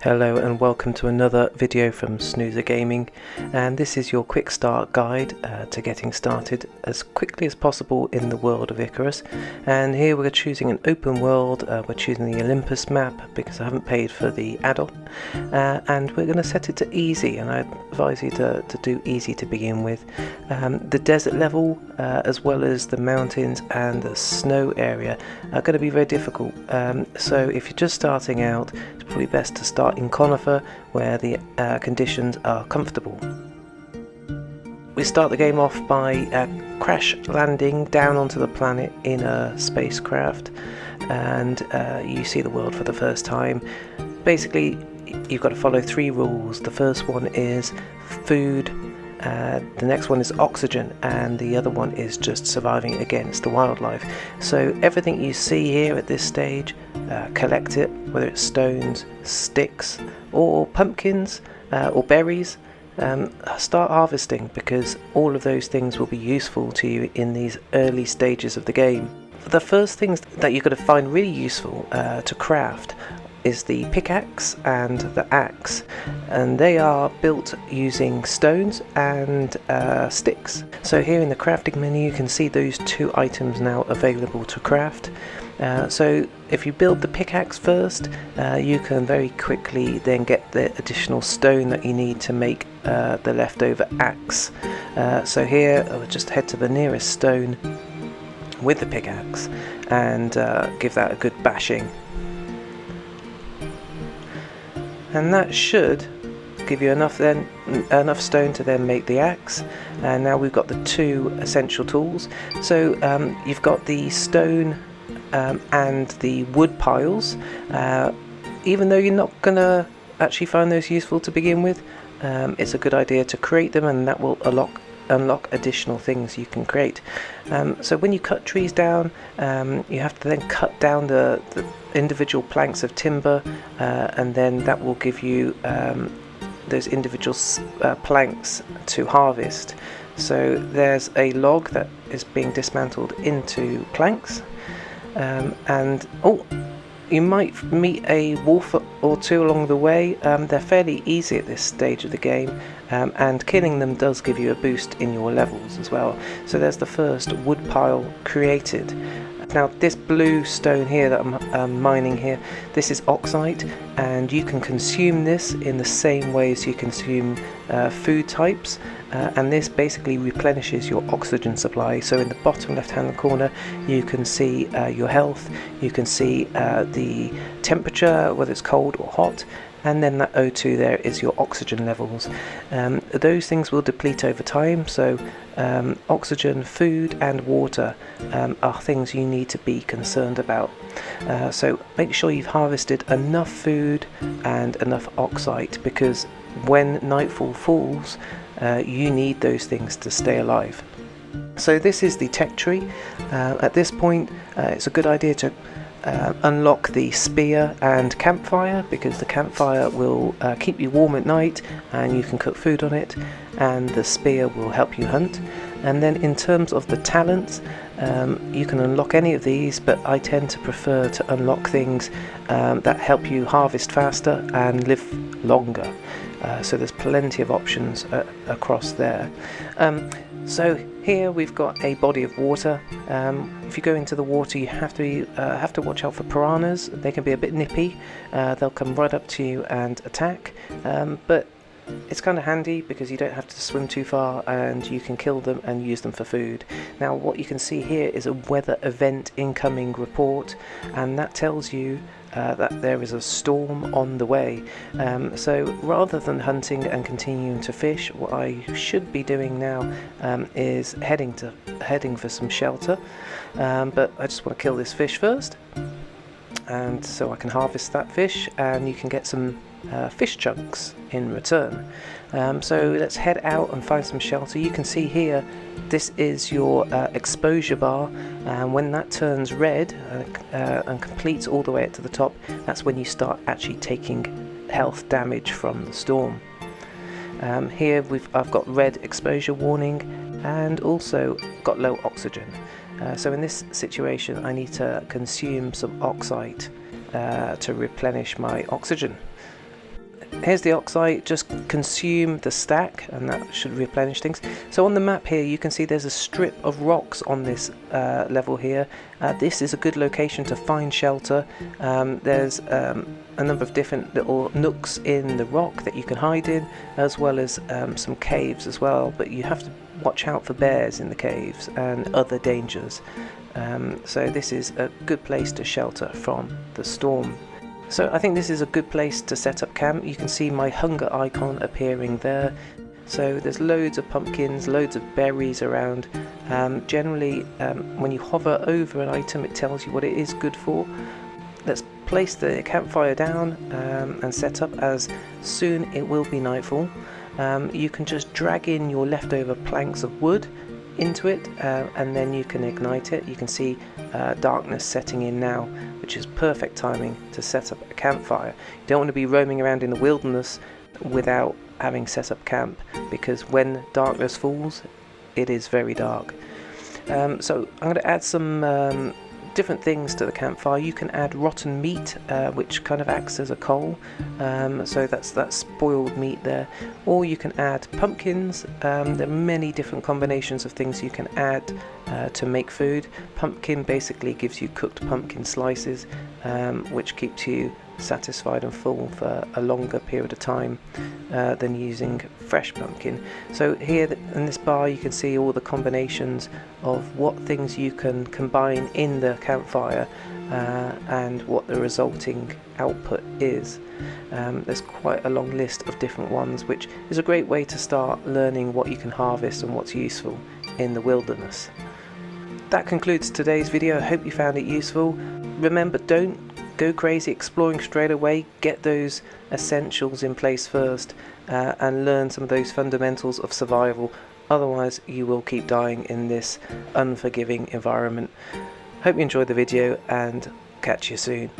Hello and welcome to another video from Snoozer Gaming, and this is your quick start guide to getting started as quickly as possible in the world of Icarus. And here we're choosing an open world. We're choosing the Olympus map because I haven't paid for the add-on, and we're going to set it to easy, and I advise you to do easy to begin with. The desert level as well as the mountains and the snow area are going to be very difficult, so if you're just starting out, it's probably best to start in conifer where the conditions are comfortable. We start the game off by crash landing down onto the planet in a spacecraft, and you see the world for the first time. Basically, you've got to follow three rules. The first one is food, the next one is oxygen, and the other one is just surviving against the wildlife. So everything you see here at this stage, collect it, whether it's stones, sticks or pumpkins or berries. Start harvesting, because all of those things will be useful to you in these early stages of the game. The first things that you're going to find really useful to craft is the pickaxe and the axe, and they are built using stones and sticks. So here in the crafting menu you can see those two items now available to craft. So if you build the pickaxe first, you can very quickly then get the additional stone that you need to make the leftover axe. So here I would just head to the nearest stone with the pickaxe and give that a good bashing. And that should give you enough stone to then make the axe. And now we've got the two essential tools. So you've got the stone and the wood piles. Even though you're not gonna actually find those useful to begin with, it's a good idea to create them, and that will unlock additional things you can create. So when you cut trees down, you have to then cut down the individual planks of timber, and then that will give you those individual planks to harvest. So there's a log that is being dismantled into planks, and you might meet a wolf or two along the way. They're fairly easy at this stage of the game, and killing them does give you a boost in your levels as well. So there's the first wood pile created. Now this blue stone here that I'm mining here, this is oxide, and you can consume this in the same way as you consume food types, and this basically replenishes your oxygen supply. So in the bottom left hand corner you can see your health, you can see the temperature, whether it's cold or hot, and then that O2 there is your oxygen levels. Those things will deplete over time, so oxygen, food and water are things you need to be concerned about. So make sure you've harvested enough food and enough oxide, because when nightfall falls, you need those things to stay alive. So this is the tech tree. At this point it's a good idea to unlock the spear and campfire, because the campfire will keep you warm at night and you can cook food on it, and the spear will help you hunt. And then in terms of the talents, you can unlock any of these, but I tend to prefer to unlock things that help you harvest faster and live longer. So there's plenty of options across there. So here we've got a body of water. If you go into the water, you have to watch out for piranhas. They can be a bit nippy. They'll come right up to you and attack, but it's kind of handy because you don't have to swim too far and you can kill them and use them for food. Now what you can see here is a weather event incoming report, and that tells you that there is a storm on the way. So rather than hunting and continuing to fish, what I should be doing now is heading for some shelter, but I just want to kill this fish first, and so I can harvest that fish and you can get some fish chunks in return. So let's head out and find some shelter. You can see here this is your exposure bar, and when that turns red and completes all the way up to the top, that's when you start actually taking health damage from the storm. Here I've got red exposure warning and also got low oxygen. So in this situation I need to consume some oxide to replenish my oxygen. here's the oxeye. Just consume the stack and that should replenish things. So on the map here you can see there's a strip of rocks on this level here. This is a good location to find shelter. There's a number of different little nooks in the rock that you can hide in, as well as some caves as well, but you have to watch out for bears in the caves and other dangers. So this is a good place to shelter from the storm. So I think this is a good place to set up camp. You can see my hunger icon appearing there. So there's loads of pumpkins, loads of berries around. Generally, when you hover over an item, it tells you what it is good for. Let's place the campfire down and set up, as soon it will be nightfall. You can just drag in your leftover planks of wood into it, and then you can ignite it. You can see darkness setting in now, which is perfect timing to set up a campfire. You don't want to be roaming around in the wilderness without having set up camp, because when darkness falls, it is very dark. So I'm going to add some different things to the campfire. You can add rotten meat, which kind of acts as a coal, so that's that spoiled meat there, or you can add pumpkins. There are many different combinations of things you can add to make food. Pumpkin basically gives you cooked pumpkin slices, which keeps you satisfied and full for a longer period of time than using fresh pumpkin. So here in this bar you can see all the combinations of what things you can combine in the campfire and what the resulting output is. There's quite a long list of different ones, which is a great way to start learning what you can harvest and what's useful in the wilderness. That concludes today's video. I hope you found it useful. Remember, don't go crazy exploring straight away. Get those essentials in place first and learn some of those fundamentals of survival. Otherwise you will keep dying in this unforgiving environment. Hope you enjoyed the video and catch you soon.